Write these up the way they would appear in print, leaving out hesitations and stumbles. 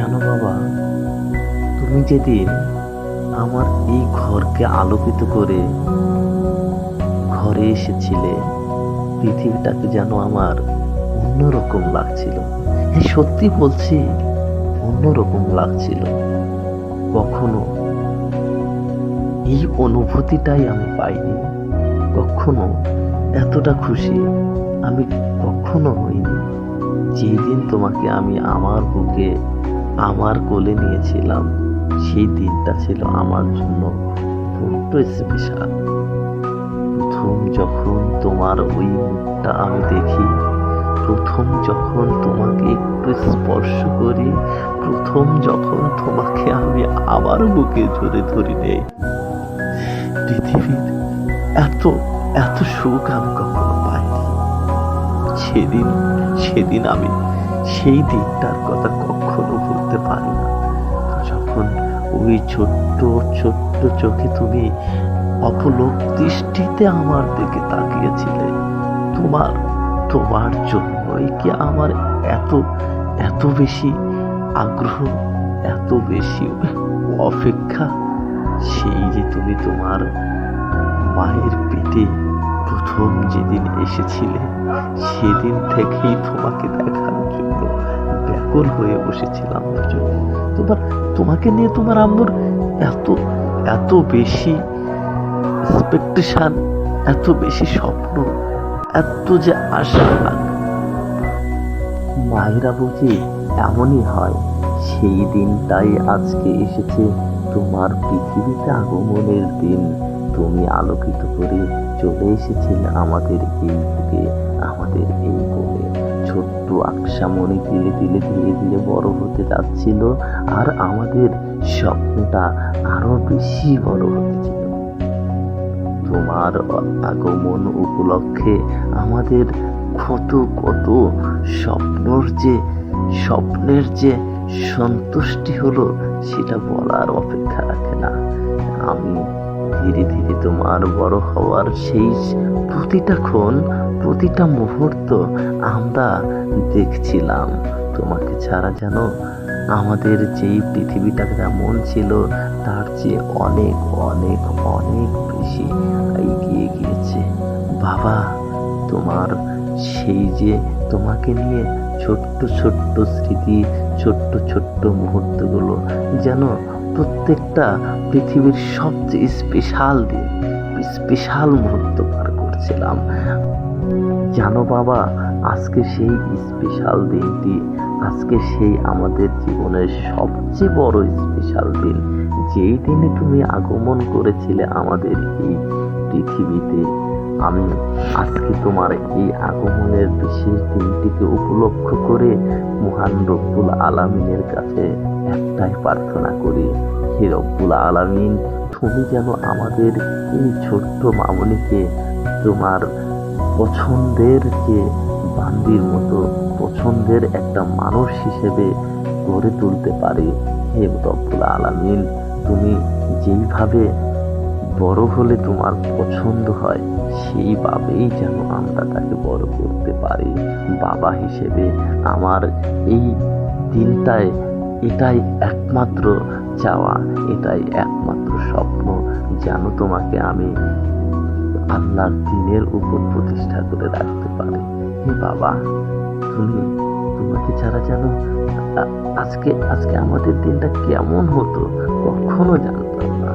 জানো বাবা, তুমি যেদিন আমার এই ঘরকে আলোকিত করে ঘরে এসেছিলে, পৃথিবীটাকে যেন আমার অন্যরকম লাগছিল। হ্যাঁ, সত্যি বলছি, অন্যরকম লাগছিল। কখনো এই অনুভূতিটাই আমি পাইনি। কখনো এতটা খুশি আমি কখনো হইনি। যেদিন তোমাকে আমি আমার বুকে আমার কোলে নিয়েছিলাম, সেই দিনটা ছিল আমার জন্য বড্ড স্পেশাল। প্রথম যখন তোমার ওই মুখটা আমি দেখি, প্রথম যখন তোমাকে একটু স্পর্শ করি, প্রথম যখন তোমাকে আমি আবার বুকে জড়ে ধরে নেই, পৃথিবীর এত এত সুখ আমি কখনো পাইনি। সেদিন সেদিন আমি সেই দিনটার কথা কখনো ভুলতে পারি না। যখন ওই ছোট্ট ছোট্ট চোখে তুমি অপলক দৃষ্টিতে আমার দিকে তাকিয়েছিলে, তোমার তোমার জন্যই কি আমার এত এত বেশি আগ্রহ, এত বেশি অপেক্ষা। সেই যে তুমি তোমার মায়ের পেটে প্রথম যেদিন এসেছিলে, সেদিন থেকেই তোমাকে দেখার জন্য ব্যাকুল হয়ে বসেছিলাম। তোমাকে নিয়ে তোমার আম্মুর এত এত বেশি এক্সপেকটেশন, এত বেশি স্বপ্ন, এত যে আশা। মায়েরা বুঝি এমনই হয়। সেই দিনটাই আজকে এসেছে, তোমার পৃথিবীতে আগমনের দিন। তুমি আলোকিত করে চলে এসেছিলে আমাদের এই বুকে, আমাদের এই কোলে। ছোট্ট আকশামণি ধীরে ধীরে ধীরে ধীরে বড় হতে যাচ্ছিল, আর আমাদের স্বপ্নটা আরো বেশি বড় হতেছিল। তোমার আগমন উপলক্ষে আমাদের কত কত স্বপ্নের যে সন্তুষ্টি হলো, সেটা বলার অপেক্ষা রাখে না। আমি ধীরে ধীরে তোমার বড় হওয়ার সেই প্রতিটা ক্ষণ, প্রতিটা মুহূর্ত আমরা দেখছিলাম। তোমাকে ছাড়া যেন আমাদের যেই পৃথিবীটা কেমন ছিল, তার চেয়ে অনেক অনেক অনেক বেশি এগিয়ে গিয়েছে। বাবা, তোমার সেই যে তোমাকে নিয়ে ছোট্ট ছোট্ট স্মৃতি, ছোট্ট ছোট্ট মুহূর্তগুলো যেন প্রত্যেকটা পৃথিবীর সবচেয়ে স্পেশাল দিন, স্পেশাল মুহূর্ত পার করছিলাম। জানো বাবা, আজকে সেই স্পেশাল দিনটি, আজকে সেই আমাদের জীবনের সবচেয়ে বড় স্পেশাল দিন। যেই দিনে তুমি আগমন করেছিলে আমাদের এই পৃথিবীতে, আমি আজকে তোমার এই আগমনের বিশেষ দিনটিকে উপলক্ষ করে মহান রব্বুল আলামিনের কাছে একটাই প্রার্থনা করি, হে রব্বুল আলামিন, তুমি যেন আমাদের এই ছোট্ট মামুনিকে তোমার পছন্দের যে বান্দির মতো, পছন্দের একটা মানুষ হিসেবে গড়ে তুলতে পারে। হে রব্বুল আলামিন, তুমি যেইভাবে বড় হলে তোমার পছন্দ হয়, সেইভাবেই যেন আমরা তাকে বড় করতে পারি। বাবা হিসেবে আমার এই দিনটায় এটাই একমাত্র চাওয়া, এটাই একমাত্র স্বপ্ন, যেন তোমাকে আমি আল্লাহর দ্বীনের উপর প্রতিষ্ঠা করে রাখতে পারি। হে বাবা, তোমাকে ছাড়া যেন আজকে আজকে আমাদের দিনটা কেমন হতো কখনো জানতাম না,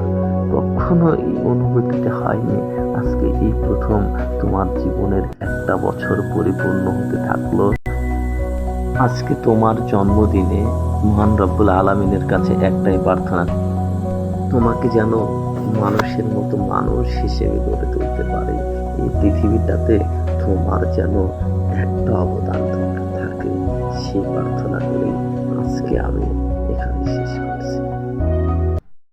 কখনো এই অনুভূতিটা হয়নি। আজকে এই প্রথম তোমার জীবনের একটা বছর পরিপূর্ণ হতে থাকলো। আজকে তোমার জন্মদিনে মহান রব্বুল আলামিনের কাছে একটাই প্রার্থনা, তোমাকে যেন মানুষের মতো মানুষ হিসেবে গড়ে তুলতে পারে। এই পৃথিবীটাতে তোমার যেন একটা অবদান থাকে, সেই প্রার্থনা করে আজকে আমি